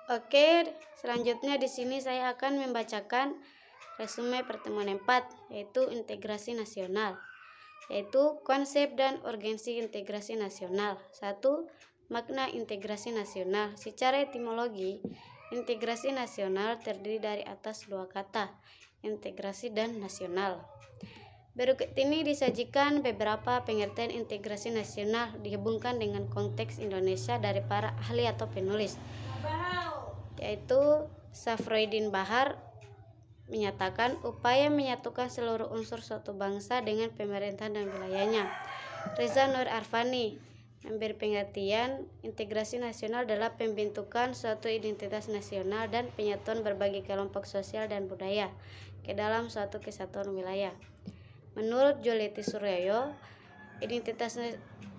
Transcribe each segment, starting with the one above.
Oke, selanjutnya di sini saya akan membacakan resume pertemuan 4, yaitu integrasi nasional. Yaitu konsep dan urgensi integrasi nasional. 1. Makna integrasi nasional. Secara etimologi, integrasi nasional terdiri dari atas dua kata, integrasi dan nasional. Berikut ini disajikan beberapa pengertian integrasi nasional dihubungkan dengan konteks Indonesia dari para ahli atau penulis, yaitu Safroidin Bahar menyatakan upaya menyatukan seluruh unsur suatu bangsa dengan pemerintahan dan wilayahnya. Reza Nur Arfani memberi pengertian integrasi nasional adalah pembentukan suatu identitas nasional dan penyatuan berbagai kelompok sosial dan budaya ke dalam suatu kesatuan wilayah. Menurut Juleti Suryoyo,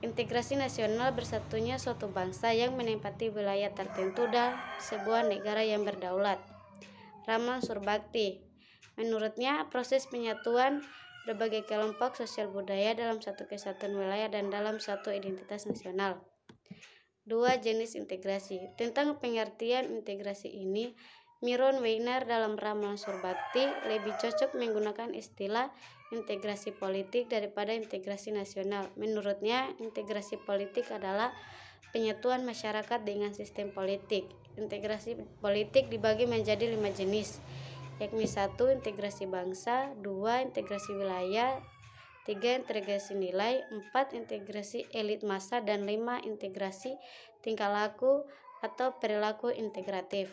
integrasi nasional bersatunya suatu bangsa yang menempati wilayah tertentu dan sebuah negara yang berdaulat. Ramlan Surbakti, menurutnya proses penyatuan berbagai kelompok sosial budaya dalam satu kesatuan wilayah dan dalam satu identitas nasional. 2. Jenis integrasi. Tentang pengertian integrasi ini, Miron Weiner dalam Ramlan Surbakti lebih cocok menggunakan istilah integrasi politik daripada integrasi nasional. Menurutnya, integrasi politik adalah penyatuan masyarakat dengan sistem politik. Integrasi politik dibagi menjadi 5 jenis, yakni 1. Integrasi bangsa, 2. Integrasi wilayah, 3. Integrasi nilai, 4. Integrasi elit massa, dan 5. Integrasi tingkah laku atau perilaku integratif.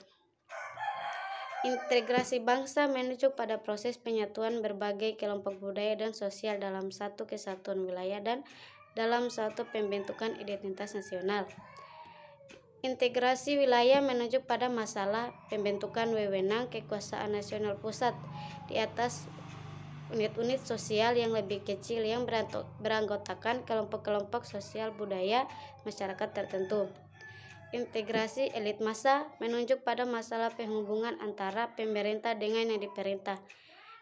Integrasi bangsa menunjuk pada proses penyatuan berbagai kelompok budaya dan sosial dalam satu kesatuan wilayah dan dalam suatu pembentukan identitas nasional. Integrasi wilayah menunjuk pada masalah pembentukan wewenang kekuasaan nasional pusat di atas unit-unit sosial yang lebih kecil yang beranggotakan kelompok-kelompok sosial budaya masyarakat tertentu. Integrasi elit massa menunjuk pada masalah penghubungan antara pemerintah dengan yang diperintah,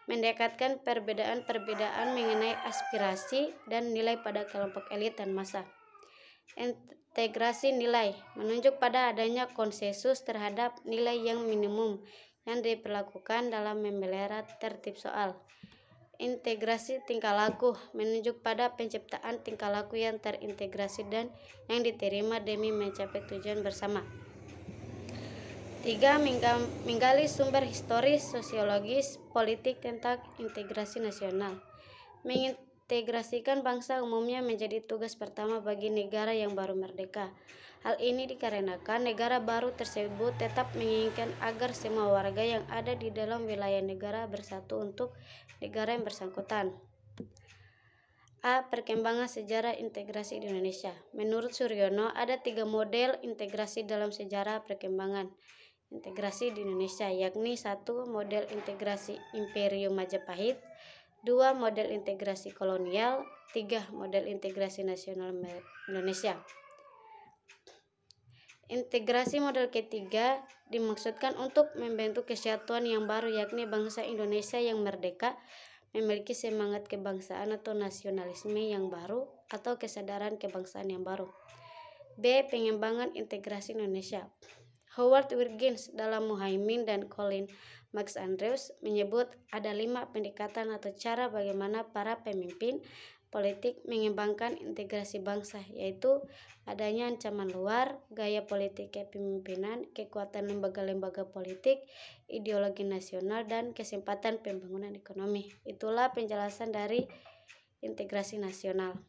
mendekatkan perbedaan-perbedaan mengenai aspirasi dan nilai pada kelompok elit dan massa. Integrasi nilai menunjuk pada adanya konsensus terhadap nilai yang minimum yang diperlakukan dalam memelihara tertib soal. Integrasi tingkah laku menunjuk pada penciptaan tingkah laku yang terintegrasi dan yang diterima demi mencapai tujuan bersama. 3. Menggali sumber historis, sosiologis, politik tentang integrasi nasional. Mengintegrasikan bangsa umumnya menjadi tugas pertama bagi negara yang baru merdeka. Hal ini dikarenakan negara baru tersebut tetap menginginkan agar semua warga yang ada di dalam wilayah negara bersatu untuk negara yang bersangkutan. A. Perkembangan sejarah integrasi di Indonesia. Menurut Suryono, ada 3 model integrasi dalam sejarah perkembangan integrasi di Indonesia, yakni 1. Model integrasi Imperium Majapahit, 2. Model integrasi kolonial, 3. Model integrasi nasional Indonesia. Integrasi model ketiga dimaksudkan untuk membentuk kesatuan yang baru, yakni bangsa Indonesia yang merdeka, memiliki semangat kebangsaan atau nasionalisme yang baru atau kesadaran kebangsaan yang baru. B. Pengembangan integrasi Indonesia. Howard Wirgens dalam Muhaimin dan Colin Max Andrews menyebut ada 5 pendekatan atau cara bagaimana para pemimpin politik mengembangkan integrasi bangsa, yaitu adanya ancaman luar, gaya politik kepemimpinan, kekuatan lembaga-lembaga politik, ideologi nasional, dan kesempatan pembangunan ekonomi. Itulah penjelasan dari integrasi nasional.